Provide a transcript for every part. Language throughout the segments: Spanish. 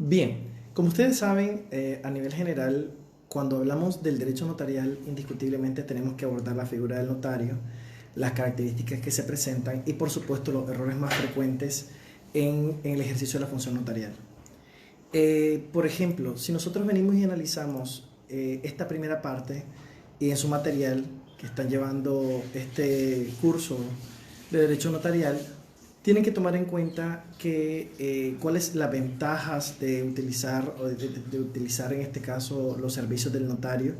Bien, como ustedes saben, a nivel general, cuando hablamos del derecho notarial, indiscutiblemente tenemos que abordar la figura del notario, las características que se presentan y, por supuesto, los errores más frecuentes en el ejercicio de la función notarial. Por ejemplo, si nosotros venimos y analizamos esta primera parte y en su material que están llevando este curso de derecho notarial, tienen que tomar en cuenta cuáles las ventajas de utilizar de utilizar en este caso los servicios del notario,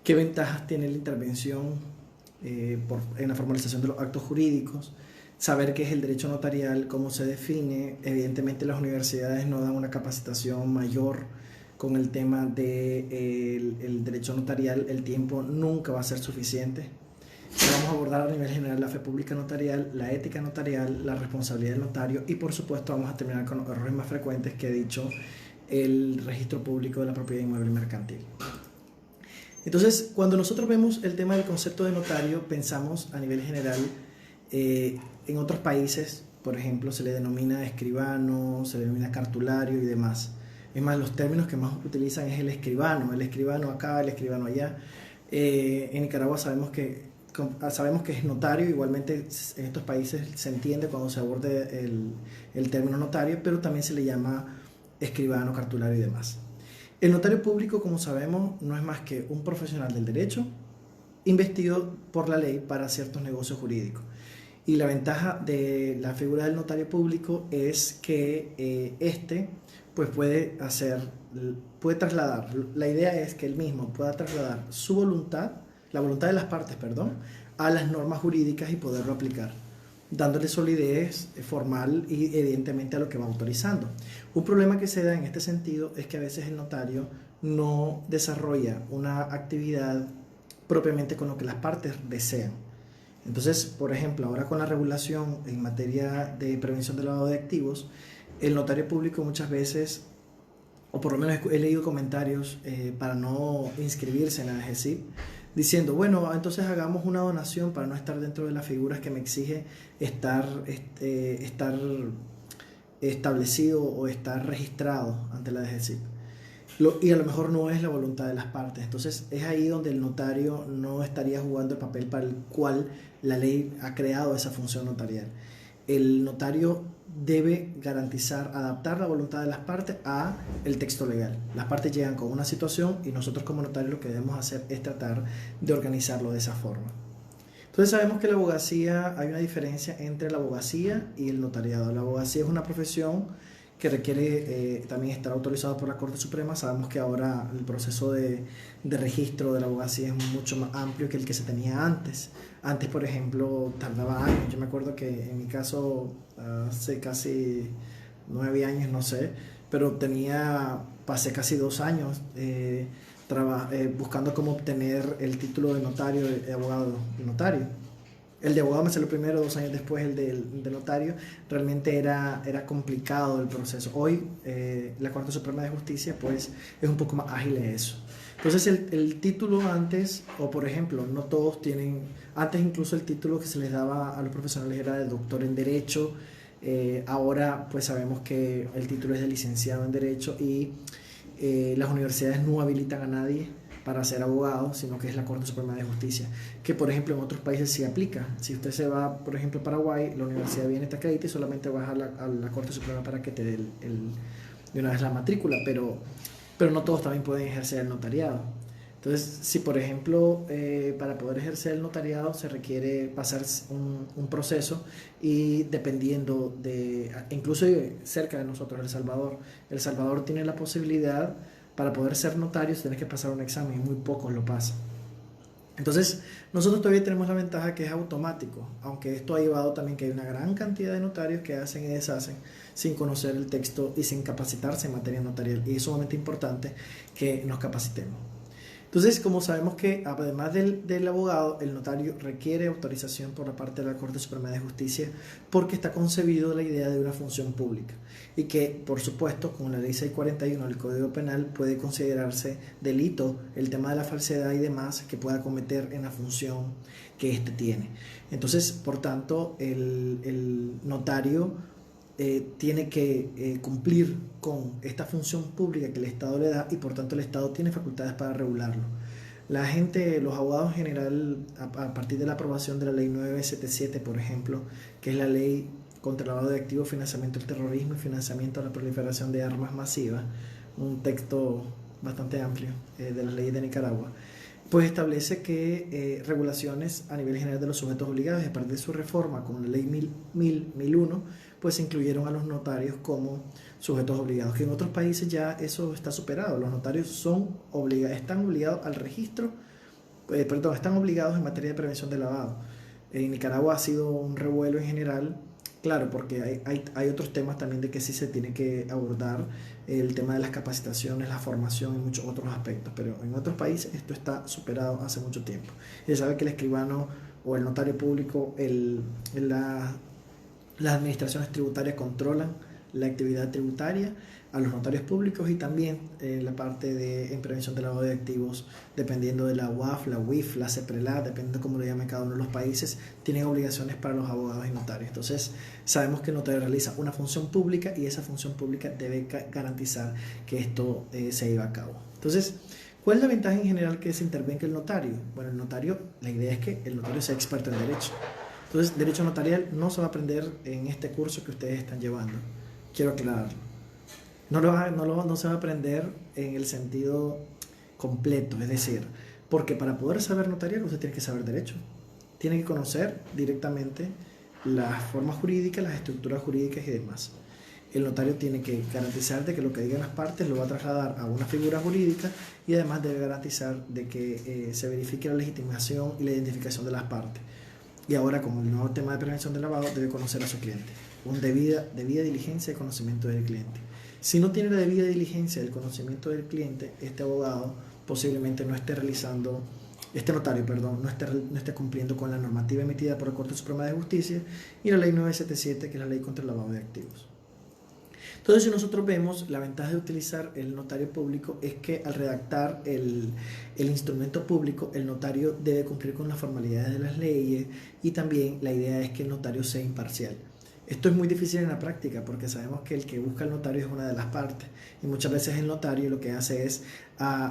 qué ventajas tiene la intervención en la formalización de los actos jurídicos, saber qué es el derecho notarial, cómo se define. Evidentemente las universidades no dan una capacitación mayor con el tema del derecho notarial, el tiempo nunca va a ser suficiente. Vamos a abordar a nivel general la fe pública notarial, la ética notarial, la responsabilidad del notario y por supuesto vamos a terminar con los errores más frecuentes que he dicho, el registro público de la propiedad inmueble mercantil. Entonces, cuando nosotros vemos el tema del concepto de notario, pensamos a nivel general, en otros países, por ejemplo, se le denomina escribano, se le denomina cartulario y demás. Es más, los términos que más utilizan es el escribano acá, el escribano allá. En Nicaragua sabemos que es notario, igualmente en estos países se entiende cuando se aborde el término notario, pero también se le llama escribano, cartulario y demás. El notario público, como sabemos, no es más que un profesional del derecho investido por la ley para ciertos negocios jurídicos. Y la ventaja de la figura del notario público es que pues puede trasladar, la idea es que él mismo pueda trasladar su voluntad, la voluntad de las partes, perdón, a las normas jurídicas y poderlo aplicar, dándole solidez formal y evidentemente a lo que va autorizando. Un problema que se da en este sentido es que a veces el notario no desarrolla una actividad propiamente con lo que las partes desean. Entonces, por ejemplo, ahora con la regulación en materia de prevención del lavado de activos, el notario público muchas veces, o por lo menos he leído comentarios para no inscribirse en la DGCIP, diciendo, bueno, entonces hagamos una donación para no estar dentro de las figuras que me exige estar establecido o estar registrado ante la DGCIP. Y a lo mejor no es la voluntad de las partes. Entonces es ahí donde el notario no estaría jugando el papel para el cual la ley ha creado esa función notarial. El notario debe garantizar, adaptar la voluntad de las partes a el texto legal. Las partes llegan con una situación y nosotros como notarios lo que debemos hacer es tratar de organizarlo de esa forma. Entonces sabemos que la abogacía, hay una diferencia entre la abogacía y el notariado. La abogacía es una profesión que requiere también estar autorizado por la Corte Suprema. Sabemos que ahora el proceso de registro de la abogacía es mucho más amplio que el que se tenía antes. Antes, por ejemplo, tardaba años. Yo me acuerdo que en mi caso, hace casi 9 años, no sé, pero pasé casi 2 años buscando cómo obtener el título de notario, de abogado de notario. El de abogado me salió primero, 2 años después el de notario. Realmente era complicado el proceso. Hoy la Corte Suprema de Justicia pues es un poco más ágil en eso. Entonces el título antes, o por ejemplo, no todos tienen, antes incluso el título que se les daba a los profesionales era de doctor en Derecho. Ahora pues sabemos que el título es de licenciado en Derecho y las universidades no habilitan a nadie para ser abogado, sino que es la Corte Suprema de Justicia, que por ejemplo en otros países sí aplica. Si usted se va, por ejemplo, a Paraguay, la universidad viene, te acredita y solamente vas a la Corte Suprema para que te dé de una vez la matrícula, pero no todos también pueden ejercer el notariado. Entonces, si por ejemplo, para poder ejercer el notariado se requiere pasar un proceso y dependiendo incluso cerca de nosotros, El Salvador tiene la posibilidad para poder ser notario, tienes que pasar un examen y muy pocos lo pasan. Entonces, nosotros todavía tenemos la ventaja que es automático, aunque esto ha llevado también que hay una gran cantidad de notarios que hacen y deshacen sin conocer el texto y sin capacitarse en materia notarial. Y es sumamente importante que nos capacitemos. Entonces, como sabemos que además del abogado, el notario requiere autorización por la parte de la Corte Suprema de Justicia porque está concebido la idea de una función pública y que, por supuesto, con la ley 641 del Código Penal puede considerarse delito el tema de la falsedad y demás que pueda cometer en la función que éste tiene. Entonces, por tanto, el notario tiene que cumplir con esta función pública que el Estado le da y por tanto el Estado tiene facultades para regularlo. La gente, los abogados en general, a partir de la aprobación de la ley 977, por ejemplo, que es la ley contra el lavado de activos, financiamiento del terrorismo y financiamiento a la proliferación de armas masivas, un texto bastante amplio de las leyes de Nicaragua, pues establece que regulaciones a nivel general de los sujetos obligados, y a partir de su reforma con la ley 1001, pues se incluyeron a los notarios como sujetos obligados, que en otros países ya eso está superado. Los notarios están obligados al registro, están obligados en materia de prevención de lavado. En Nicaragua ha sido un revuelo en general, claro, porque hay otros temas también de que sí se tiene que abordar, el tema de las capacitaciones, la formación y muchos otros aspectos, pero en otros países esto está superado hace mucho tiempo. Y se sabe que el escribano o el notario público, las administraciones tributarias controlan la actividad tributaria a los notarios públicos y también la parte en prevención del lavado de activos, dependiendo de la UAF, la UIF, la CEPRELAT, dependiendo de cómo lo llamen cada uno de los países, tienen obligaciones para los abogados y notarios. Entonces, sabemos que el notario realiza una función pública y esa función pública debe garantizar que esto se lleve a cabo. Entonces, ¿cuál es la ventaja en general que se intervenga el notario? Bueno, el notario, la idea es que el notario sea experto en derecho. Entonces, derecho notarial no se va a aprender en este curso que ustedes están llevando. Quiero aclararlo. No se va a aprender en el sentido completo, es decir, porque para poder saber notarial usted tiene que saber derecho. Tiene que conocer directamente las formas jurídicas, las estructuras jurídicas y demás. El notario tiene que garantizar de que lo que digan las partes lo va a trasladar a una figura jurídica y además debe garantizar de que se verifique la legitimación y la identificación de las partes. Y ahora, como el nuevo tema de prevención del lavado, debe conocer a su cliente, con debida diligencia y conocimiento del cliente. Si no tiene la debida diligencia del conocimiento del cliente, este abogado posiblemente no esté realizando, este notario, perdón, no esté cumpliendo con la normativa emitida por la Corte Suprema de Justicia y la ley 977, que es la ley contra el lavado de activos. Entonces, si nosotros vemos, la ventaja de utilizar el notario público es que al redactar el instrumento público, el notario debe cumplir con las formalidades de las leyes y también la idea es que el notario sea imparcial. Esto es muy difícil en la práctica porque sabemos que el que busca el notario es una de las partes y muchas veces el notario lo que hace es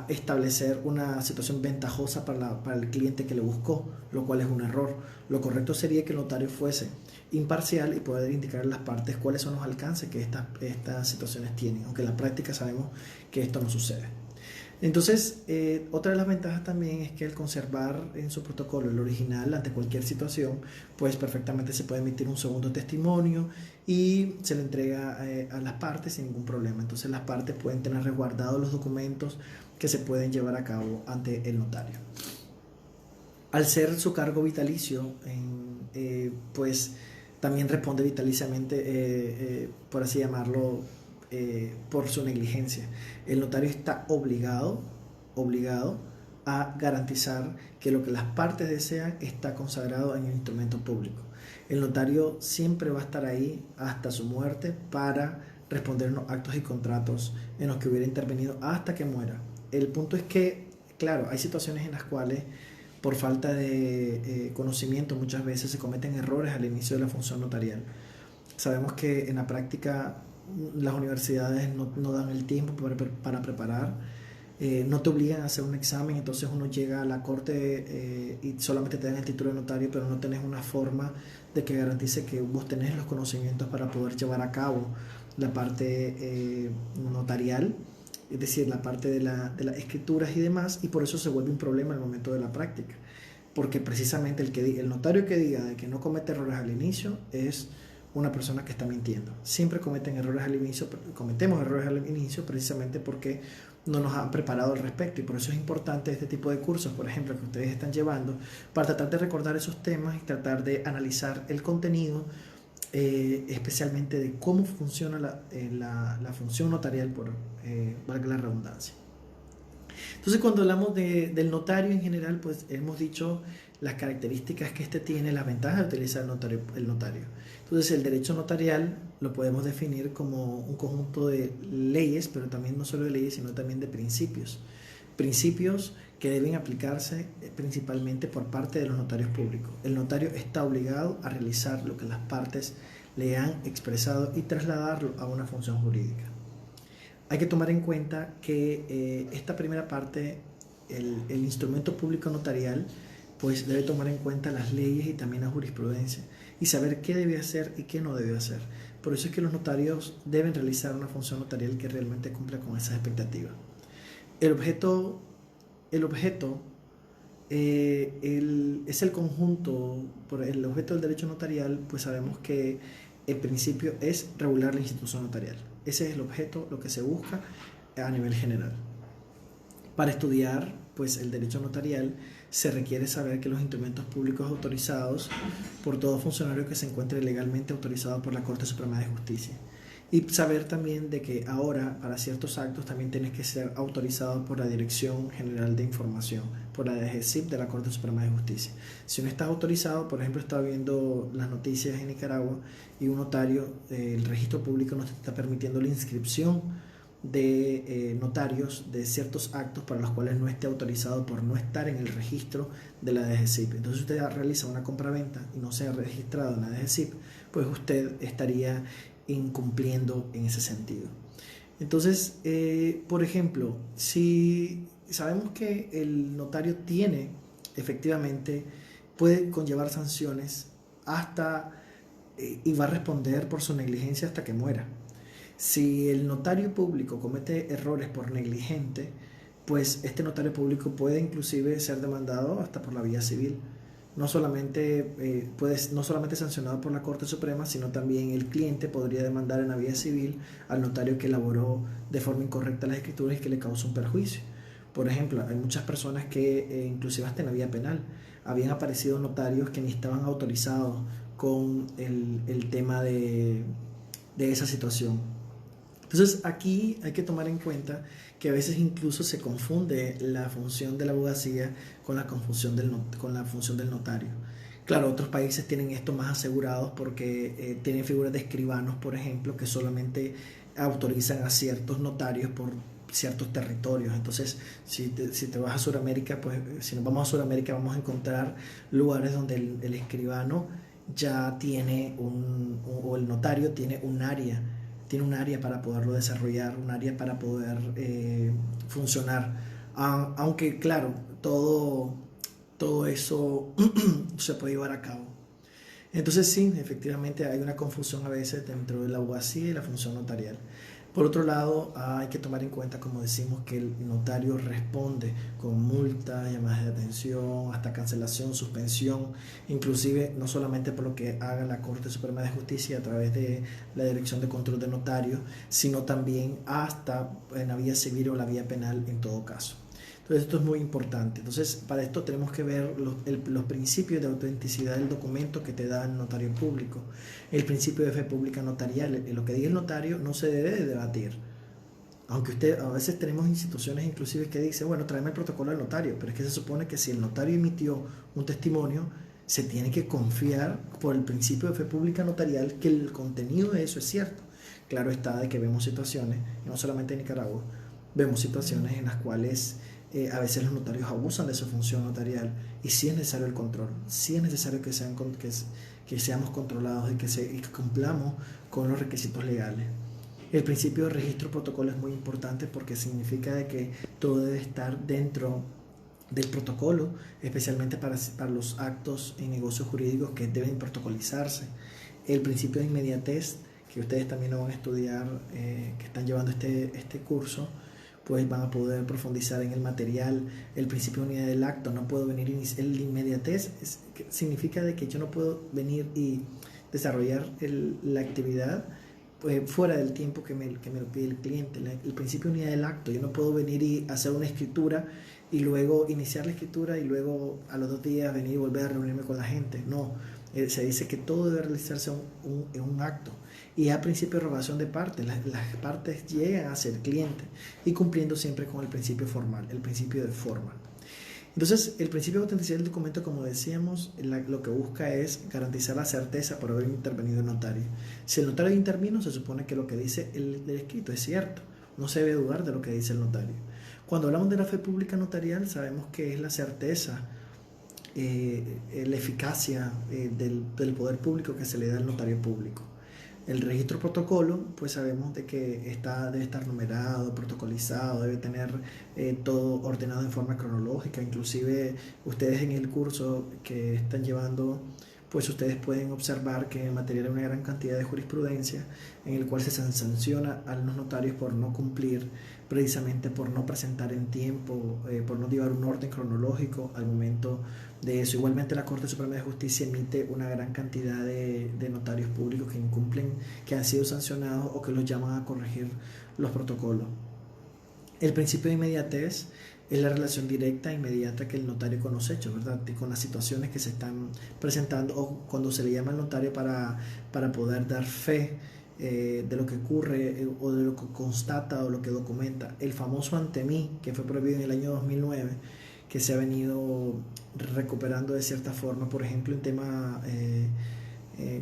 establecer una situación ventajosa para el cliente que le buscó, lo cual es un error. Lo correcto sería que el notario fuese imparcial y poder indicar a las partes cuáles son los alcances que estas situaciones tienen, aunque en la práctica sabemos que esto no sucede. Entonces, otra de las ventajas también es que al conservar en su protocolo el original ante cualquier situación, pues perfectamente se puede emitir un segundo testimonio y se le entrega a las partes sin ningún problema. Entonces las partes pueden tener resguardados los documentos que se pueden llevar a cabo ante el notario. Al ser su cargo vitalicio, pues también responde vitaliciamente, por así llamarlo, por su negligencia. El notario está obligado a garantizar que lo que las partes desean está consagrado en el instrumento público. El notario siempre va a estar ahí hasta su muerte para responder los actos y contratos en los que hubiera intervenido hasta que muera. El punto es que, claro, hay situaciones en las cuales por falta de conocimiento muchas veces se cometen errores al inicio de la función notarial. Sabemos que en la práctica las universidades no dan el tiempo para preparar, no te obligan a hacer un examen, entonces uno llega a la corte y solamente te dan el título de notario, pero no tenés una forma de que garantice que vos tenés los conocimientos para poder llevar a cabo la parte notarial, es decir, la parte de las escrituras y demás, y por eso se vuelve un problema al momento de la práctica, porque precisamente el notario que diga de que no comete errores al inicio es una persona que está mintiendo. Siempre cometemos errores al inicio precisamente porque no nos han preparado al respecto y por eso es importante este tipo de cursos, por ejemplo, que ustedes están llevando, para tratar de recordar esos temas y tratar de analizar el contenido, especialmente de cómo funciona la función notarial, valga la redundancia. Entonces, cuando hablamos del notario en general, pues hemos dicho las características que tiene, las ventajas de utilizar el notario. Entonces, el derecho notarial lo podemos definir como un conjunto de leyes, pero también no solo de leyes, sino también de principios. Principios que deben aplicarse principalmente por parte de los notarios públicos. El notario está obligado a realizar lo que las partes le han expresado y trasladarlo a una función jurídica. Hay que tomar en cuenta que esta primera parte, el instrumento público notarial, pues debe tomar en cuenta las leyes y también la jurisprudencia y saber qué debe hacer y qué no debe hacer. Por eso es que los notarios deben realizar una función notarial que realmente cumpla con esas expectativas. El objeto es el conjunto, por el objeto del derecho notarial, pues sabemos que el principio es regular la institución notarial. Ese es el objeto, lo que se busca a nivel general. Para estudiar pues el derecho notarial se requiere saber que los instrumentos públicos autorizados por todo funcionario que se encuentre legalmente autorizado por la Corte Suprema de Justicia. Y saber también de que ahora para ciertos actos también tienes que ser autorizado por la Dirección General de Información, por la DGCIP de la Corte Suprema de Justicia. Si no estás autorizado, por ejemplo, estaba viendo las noticias en Nicaragua y un notario, el registro público no te está permitiendo la inscripción de notarios de ciertos actos para los cuales no esté autorizado por no estar en el registro de la DGCIP. Entonces usted realiza una compraventa y no se ha registrado en la DGCIP, pues usted estaría incumpliendo en ese sentido. Entonces, por ejemplo, si sabemos que el notario tiene, efectivamente, puede conllevar sanciones hasta y va a responder por su negligencia hasta que muera. Si el notario público comete errores por negligente, pues este notario público puede inclusive ser demandado hasta por la vía civil. No solamente sancionado por la Corte Suprema, sino también el cliente podría demandar en la vía civil al notario que elaboró de forma incorrecta las escrituras y que le causó un perjuicio. Por ejemplo, hay muchas personas que, inclusive hasta en la vía penal, habían aparecido notarios que ni estaban autorizados con el tema de esa situación. Entonces aquí hay que tomar en cuenta que a veces incluso se confunde la función de la abogacía con la función del notario. Claro, otros países tienen esto más asegurado porque tienen figuras de escribanos, por ejemplo, que solamente autorizan a ciertos notarios por ciertos territorios. Entonces, si te vas a Sudamérica, pues si nos vamos a Sudamérica vamos a encontrar lugares donde el escribano ya tiene o el notario tiene un área para poderlo desarrollar, un área para poder funcionar. Aunque claro, todo eso se puede llevar a cabo. Entonces sí, efectivamente hay una confusión a veces dentro de la abogacía y la función notarial. Por otro lado, hay que tomar en cuenta, como decimos, que el notario responde con multas, llamadas de atención, hasta cancelación, suspensión, inclusive no solamente por lo que haga la Corte Suprema de Justicia a través de la Dirección de Control de Notarios, sino también hasta en la vía civil o la vía penal en todo caso. Entonces esto es muy importante. Entonces para esto tenemos que ver los principios de autenticidad del documento que te da el notario público, el principio de fe pública notarial. Lo que diga el notario no se debe de debatir. Aunque a veces tenemos instituciones inclusive que dicen, bueno, tráeme el protocolo del notario, pero es que se supone que si el notario emitió un testimonio, se tiene que confiar por el principio de fe pública notarial que el contenido de eso es cierto. Claro está de que vemos situaciones, no solamente en Nicaragua, vemos situaciones en las cuales a veces los notarios abusan de su función notarial y sí es necesario el control, sí es necesario que seamos controlados y que cumplamos con los requisitos legales. El principio de registro protocolo es muy importante porque significa de que todo debe estar dentro del protocolo, especialmente para los actos y negocios jurídicos que deben protocolizarse. El principio de inmediatez, que ustedes también lo van a estudiar, que están llevando este curso, pues van a poder profundizar en el material. El principio de unidad del acto, no puedo venir el inmediatez significa de que yo no puedo venir y desarrollar la actividad fuera del tiempo que me lo pide el cliente. El principio de unidad del acto, yo no puedo venir y hacer una escritura y luego iniciar la escritura y luego a los 2 días venir y volver a reunirme con la gente. No, se dice que todo debe realizarse en un acto. Y a principio de rogación de partes, las partes llegan a ser clientes y cumpliendo siempre con el principio formal, el principio de forma. Entonces, el principio de autenticidad del documento, como decíamos, lo que busca es garantizar la certeza por haber intervenido el notario. Si el notario intervino, se supone que lo que dice el escrito es cierto. No se debe dudar de lo que dice el notario. Cuando hablamos de la fe pública notarial, sabemos que es la certeza, la eficacia del poder público que se le da al notario público. El registro protocolo, pues sabemos de que debe estar numerado, protocolizado, debe tener todo ordenado en forma cronológica. Inclusive ustedes en el curso que están llevando, pues ustedes pueden observar que en materia hay una gran cantidad de jurisprudencia en el cual se sanciona a los notarios por no cumplir, precisamente por no presentar en tiempo, por no llevar un orden cronológico al momento de eso. Igualmente la Corte Suprema de Justicia emite una gran cantidad de notarios públicos que incumplen, que han sido sancionados o que los llaman a corregir los protocolos. El principio de inmediatez es la relación directa e inmediata que el notario con los hechos, ¿verdad? Y con las situaciones que se están presentando, o cuando se le llama al notario para poder dar fe de lo que ocurre o de lo que constata o lo que documenta. El famoso ante mí, que fue prohibido en el año 2009, que se ha venido recuperando de cierta forma, por ejemplo, en tema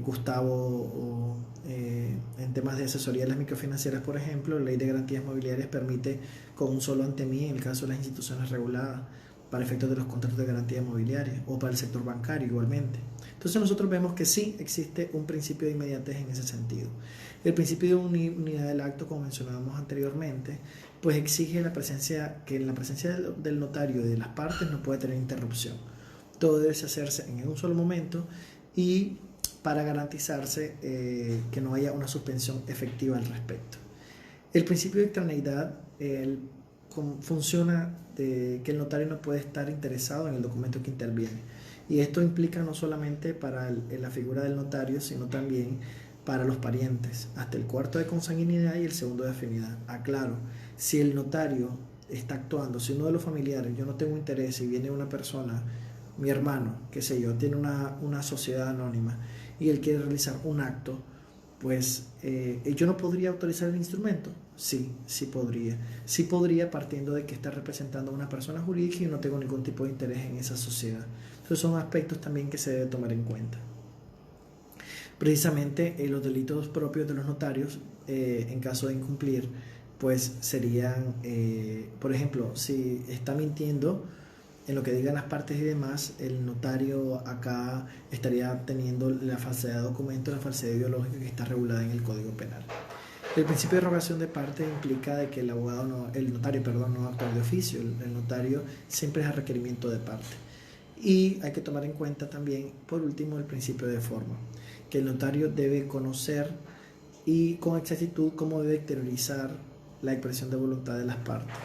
Gustavo, o en temas de asesoría de las microfinancieras, por ejemplo, la ley de garantías mobiliarias permite con un solo ante mí en el caso de las instituciones reguladas para efectos de los contratos de garantía mobiliaria, o para el sector bancario igualmente. Entonces nosotros vemos que sí existe un principio de inmediatez en ese sentido. El principio de unidad del acto, como mencionábamos anteriormente, pues exige que en la presencia del notario y de las partes no puede tener interrupción. Todo debe hacerse en un solo momento y para garantizarse que no haya una suspensión efectiva al respecto. El principio de extraneidad funciona de que el notario no puede estar interesado en el documento que interviene. Y esto implica no solamente para la figura del notario, sino también para los parientes, hasta el cuarto de consanguinidad y el segundo de afinidad. Aclaro, si el notario está actuando, si uno de los familiares, yo no tengo interés y viene una persona, mi hermano, qué sé yo, tiene una sociedad anónima y él quiere realizar un acto, pues yo no podría autorizar el instrumento. Sí podría. Sí podría, partiendo de que está representando a una persona jurídica y yo no tengo ningún tipo de interés en esa sociedad. Entonces son aspectos también que se debe tomar en cuenta. Precisamente los delitos propios de los notarios, en caso de incumplir, pues serían, por ejemplo, si está mintiendo en lo que digan las partes y demás, el notario acá estaría teniendo la falsedad de documentos, la falsedad ideológica que está regulada en el Código Penal. El principio de rogación de parte implica de que el notario no actúa de oficio, el notario siempre es a requerimiento de parte. Y hay que tomar en cuenta también, por último, el principio de forma, que el notario debe conocer y con exactitud cómo debe exteriorizar la expresión de voluntad de las partes,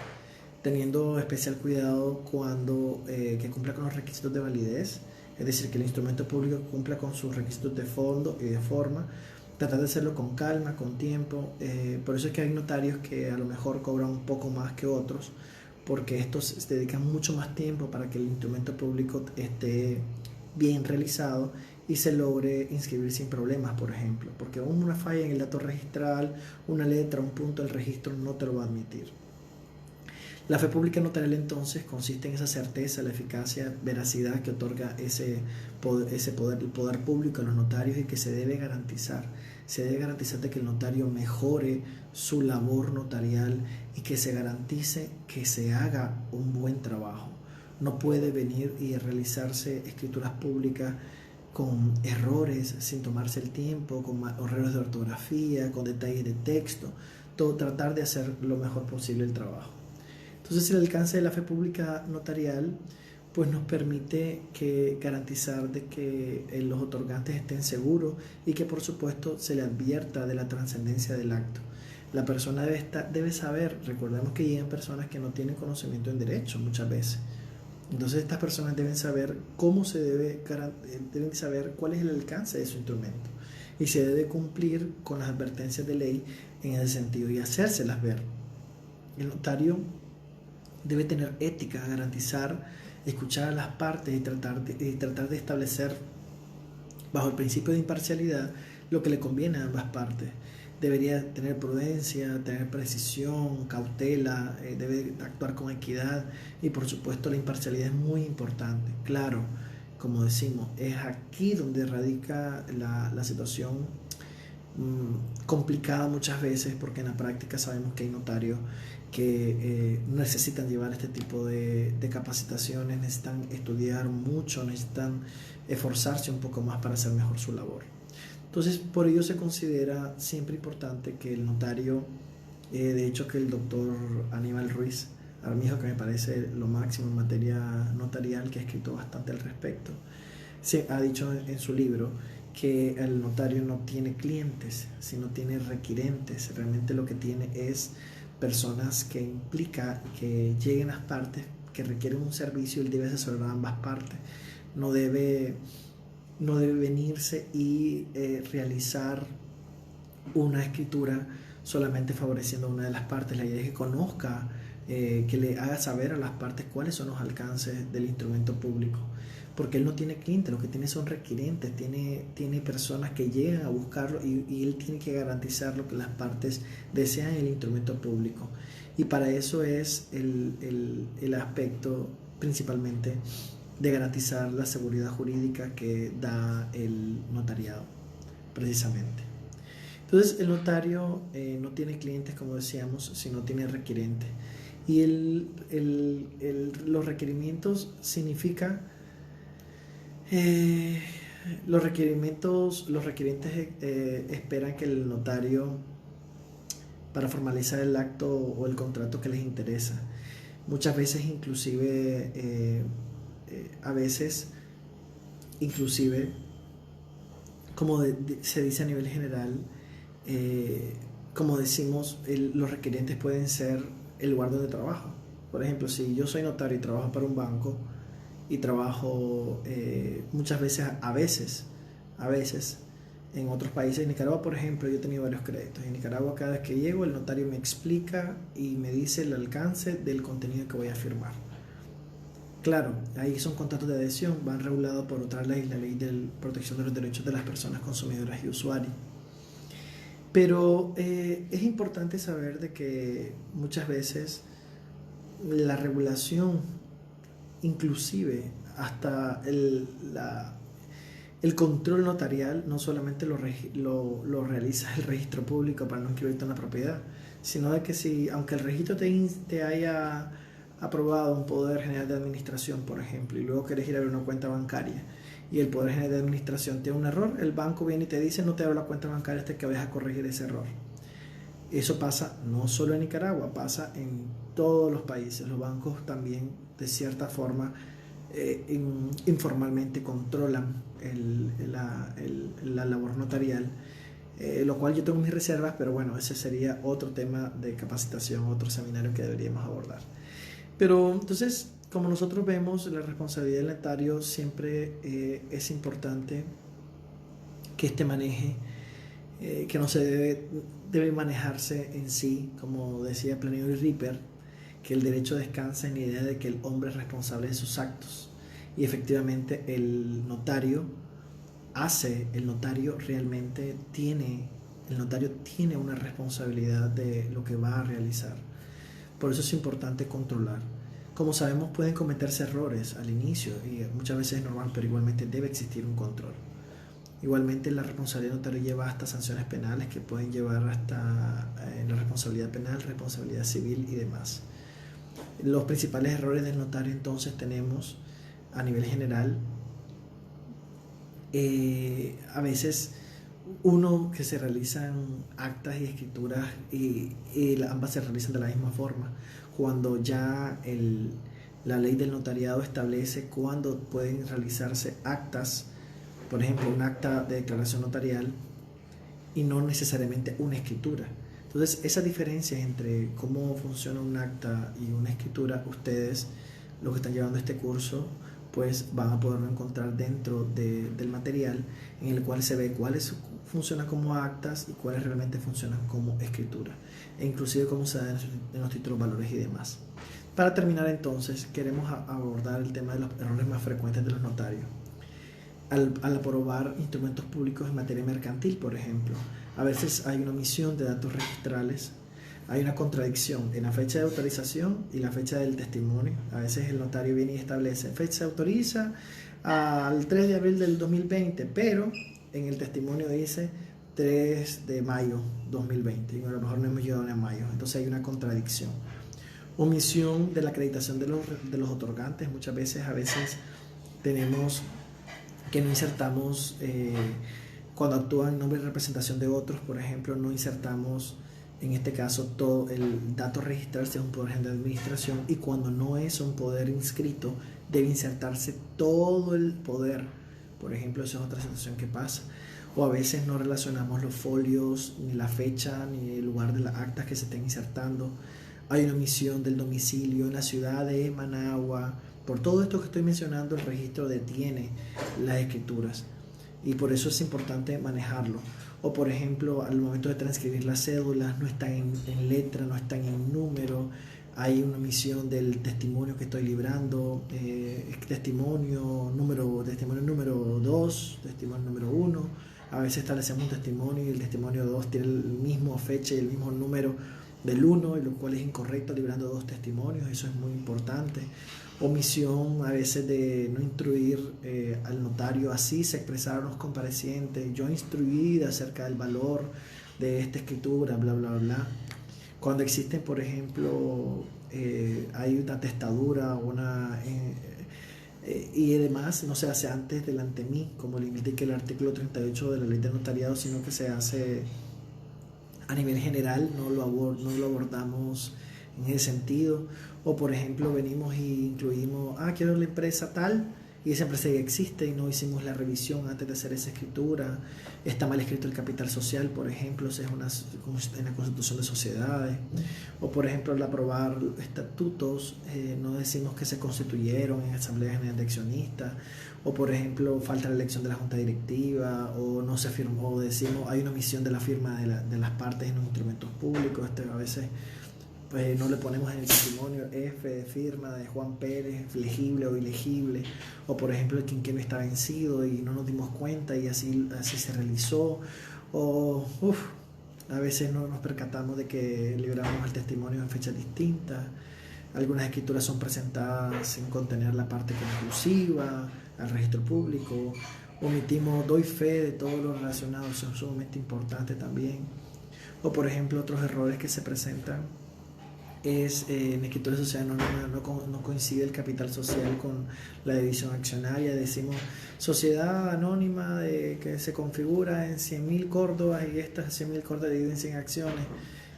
teniendo especial cuidado cuando que cumpla con los requisitos de validez, es decir, que el instrumento público cumpla con sus requisitos de fondo y de forma, tratar de hacerlo con calma, con tiempo. Por eso es que hay notarios que a lo mejor cobran un poco más que otros, porque estos se dedican mucho más tiempo para que el instrumento público esté bien realizado y se logre inscribir sin problemas, por ejemplo, porque una falla en el dato registral, una letra, un punto del registro no te lo va a admitir. La fe pública notarial entonces consiste en esa certeza, la eficacia, veracidad que otorga el poder público a los notarios, y que se debe garantizar. Se debe garantizar de que el notario mejore su labor notarial y que se garantice que se haga un buen trabajo. No puede venir y realizarse escrituras públicas con errores, sin tomarse el tiempo, con errores de ortografía, con detalles de texto, todo tratar de hacer lo mejor posible el trabajo. Entonces el alcance de la fe pública notarial pues nos permite garantizar de que los otorgantes estén seguros y que por supuesto se le advierta de la trascendencia del acto. La persona debe saber, recordemos que llegan personas que no tienen conocimiento en derecho muchas veces. Entonces estas personas deben saber deben saber cuál es el alcance de su instrumento y se debe cumplir con las advertencias de ley en ese sentido y hacérselas ver. El notario debe tener ética, garantizar, escuchar a las partes y tratar de establecer bajo el principio de imparcialidad lo que le conviene a ambas partes. Debería tener prudencia, tener precisión, cautela, debe actuar con equidad y por supuesto la imparcialidad es muy importante. Claro, como decimos, es aquí donde radica la situación complicada muchas veces, porque en la práctica sabemos que hay notarios que necesitan llevar este tipo de capacitaciones, necesitan estudiar mucho, necesitan esforzarse un poco más para hacer mejor su labor. Entonces, por ello se considera siempre importante que el notario, de hecho que el doctor Aníbal Ruiz Armijo, que me parece lo máximo en materia notarial, que ha escrito bastante al respecto, se ha dicho en su libro que el notario no tiene clientes, sino tiene requirentes. Realmente lo que tiene es personas que implica que lleguen las partes que requieren un servicio y él debe asesorar a ambas partes. No debe venirse y realizar una escritura solamente favoreciendo a una de las partes. La idea es que conozca, que le haga saber a las partes cuáles son los alcances del instrumento público, porque él no tiene clientes, lo que tiene son requirentes, tiene personas que llegan a buscarlo y él tiene que garantizar lo que las partes desean en el instrumento público. Y para eso es el aspecto principalmente de garantizar la seguridad jurídica que da el notariado, precisamente. Entonces el notario no tiene clientes, como decíamos, sino tiene requirentes. Y los requerimientos significa... los requirientes esperan que el notario, para formalizar el acto o el contrato que les interesa, muchas veces inclusive, a veces inclusive, como se dice a nivel general, como decimos, los requirientes pueden ser el lugar donde trabajo. Por ejemplo, si yo soy notario y trabajo para un banco, y trabajo muchas veces, a veces, en otros países. En Nicaragua, por ejemplo, yo he tenido varios créditos. En Nicaragua, cada vez que llego, el notario me explica y me dice el alcance del contenido que voy a firmar. Claro, ahí son contratos de adhesión, van regulados por otra ley, la ley de protección de los derechos de las personas consumidoras y usuarias. Pero es importante saber de que muchas veces la regulación, inclusive hasta el control notarial, no solamente lo realiza el registro público para no inscribirte en la propiedad, sino de que si, aunque el registro te haya aprobado un Poder General de Administración, por ejemplo, y luego quieres ir a ver una cuenta bancaria y el Poder General de Administración tiene un error, el banco viene y te dice: no te abro la cuenta bancaria hasta que vayas a corregir ese error. Eso pasa no solo en Nicaragua, pasa en todos los países. Los bancos también, de cierta forma, informalmente controlan la labor notarial, lo cual yo tengo mis reservas, pero bueno, ese sería otro tema de capacitación, otro seminario que deberíamos abordar. Pero entonces, como nosotros vemos, la responsabilidad del notario siempre es importante que maneje, que no se debe manejarse en sí, como decía Plinio Ripper, que el derecho descansa en la idea de que el hombre es responsable de sus actos. Y efectivamente el notario realmente tiene una responsabilidad de lo que va a realizar. Por eso es importante controlar. Como sabemos, pueden cometerse errores al inicio y muchas veces es normal, pero igualmente debe existir un control. Igualmente la responsabilidad notaria lleva hasta sanciones penales que pueden llevar hasta la responsabilidad penal, responsabilidad civil y demás. Los principales errores del notario entonces tenemos a nivel general, a veces uno, que se realizan actas y escrituras y ambas se realizan de la misma forma, cuando ya la ley del notariado establece cuándo pueden realizarse actas, por ejemplo un acta de declaración notarial y no necesariamente una escritura. Entonces esa diferencia entre cómo funciona un acta y una escritura, ustedes, los que están llevando este curso, pues van a poderlo encontrar dentro del material, en el cual se ve cuáles funcionan como actas y cuáles realmente funcionan como escritura, e inclusive cómo se dan en los títulos, valores y demás. Para terminar entonces, queremos abordar el tema de los errores más frecuentes de los notarios. Al aprobar instrumentos públicos en materia mercantil, por ejemplo, a veces hay una omisión de datos registrales, hay una contradicción en la fecha de autorización y la fecha del testimonio. A veces el notario viene y establece: fecha se autoriza al 3 de abril del 2020, pero en el testimonio dice 3 de mayo 2020, y a lo mejor no hemos llegado ni a mayo. Entonces hay una contradicción. Omisión de la acreditación de los otorgantes. Muchas veces, tenemos que no insertamos Cuando actúan en nombre de representación de otros, por ejemplo, no insertamos, en este caso, todo el dato a registrarse es un poder de administración, y cuando no es un poder inscrito, debe insertarse todo el poder. Por ejemplo, esa es otra situación que pasa. O a veces no relacionamos los folios, ni la fecha, ni el lugar de las actas que se estén insertando. Hay una omisión del domicilio en la ciudad de Managua. Por todo esto que estoy mencionando, el registro detiene las escrituras, y por eso es importante manejarlo. O por ejemplo, al momento de transcribir las cédulas, no están en letra, no están en número, hay una omisión del testimonio que estoy librando, testimonio número 2, testimonio número 1. A veces establecemos un testimonio y el testimonio 2 tiene el mismo fecha y el mismo número del 1, y lo cual es incorrecto, librando 2 testimonios. Eso es muy importante. Omisión a veces de no instruir al notario. Así se expresaron los comparecientes: yo instruí acerca del valor de esta escritura, bla, bla, bla. Cuando existen, por ejemplo, hay una testadura y además no se hace antes delante de mí, como le indica el artículo 38 de la ley de notariado, sino que se hace a nivel general, no lo abordamos en ese sentido. O por ejemplo, venimos y incluimos, quiero la empresa tal, y esa empresa ya existe y no hicimos la revisión antes de hacer esa escritura. Está mal escrito el capital social, por ejemplo, si es en la constitución de sociedades. O por ejemplo, al aprobar estatutos, no decimos que se constituyeron en asamblea general de accionistas. O por ejemplo, falta la elección de la junta directiva, o no se firmó, o decimos hay una omisión de la firma de las partes en los instrumentos públicos. A veces pues no le ponemos en el testimonio F de firma de Juan Pérez, legible o ilegible. O por ejemplo, el quinquenio está vencido y no nos dimos cuenta y así se realizó. O a veces no nos percatamos de que libramos el testimonio en fechas distintas. Algunas escrituras son presentadas sin contener la parte conclusiva al registro público. Omitimos doy fe de todo lo relacionado, eso es sumamente importante también. O por ejemplo, otros errores que se presentan es en escritura de sociedad anónima no coincide el capital social con la división accionaria. Decimos sociedad anónima que se configura en 100.000 córdobas, y estas 100.000 córdobas dividen en 100 acciones,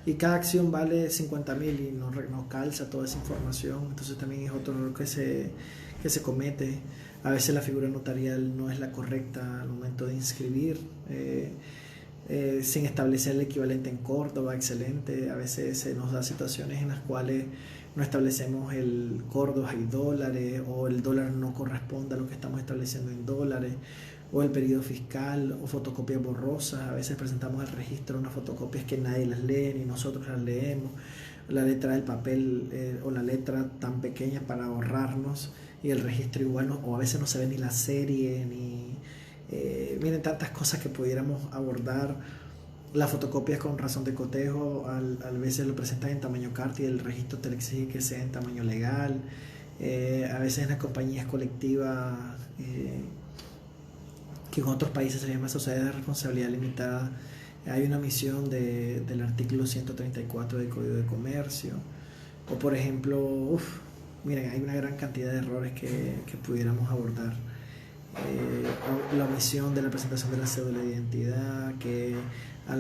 y cada acción vale 50.000 y no calza toda esa información. Entonces también es otro error que se comete. A veces la figura notarial no es la correcta al momento de inscribir, sin establecer el equivalente en Córdoba, excelente. A veces se nos da situaciones en las cuales no establecemos el Córdoba y dólares, o el dólar no corresponde a lo que estamos estableciendo en dólares, o el periodo fiscal, o fotocopias borrosas. A veces presentamos al registro unas fotocopias que nadie las lee ni nosotros las leemos, la letra del papel o la letra tan pequeña para ahorrarnos, y el registro igual, o a veces no se ve ni la serie miren, tantas cosas que pudiéramos abordar. Las fotocopias con razón de cotejo a veces lo presentan en tamaño carta y el registro te exige que sea en tamaño legal. A veces en las compañías colectivas, que en otros países se llama sociedad de responsabilidad limitada, hay una omisión del artículo 134 del Código de Comercio. O por ejemplo, miren, hay una gran cantidad de errores que pudiéramos abordar. La omisión de la presentación de la cédula de identidad, que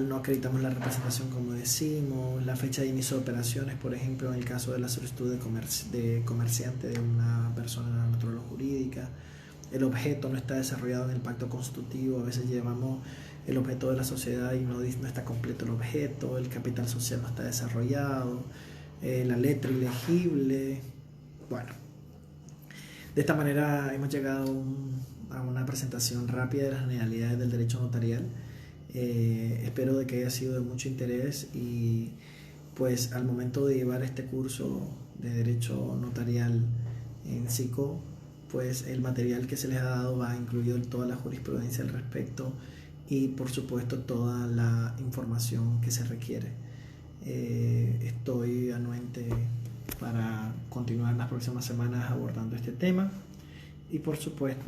no acreditamos la representación como decimos, la fecha de inicio de operaciones, por ejemplo, en el caso de la solicitud de comerciante de una persona natural o jurídica. El objeto no está desarrollado en el pacto constitutivo. A veces llevamos el objeto de la sociedad y no está completo el objeto. El capital social no está desarrollado, la letra ilegible. Bueno, de esta manera hemos llegado a una presentación rápida de las generalidades del derecho notarial. Espero de que haya sido de mucho interés, y pues al momento de llevar este curso de derecho notarial en SICO, pues el material que se les ha dado va incluido toda la jurisprudencia al respecto, y por supuesto toda la información que se requiere. Estoy anuente para continuar las próximas semanas abordando este tema, y por supuesto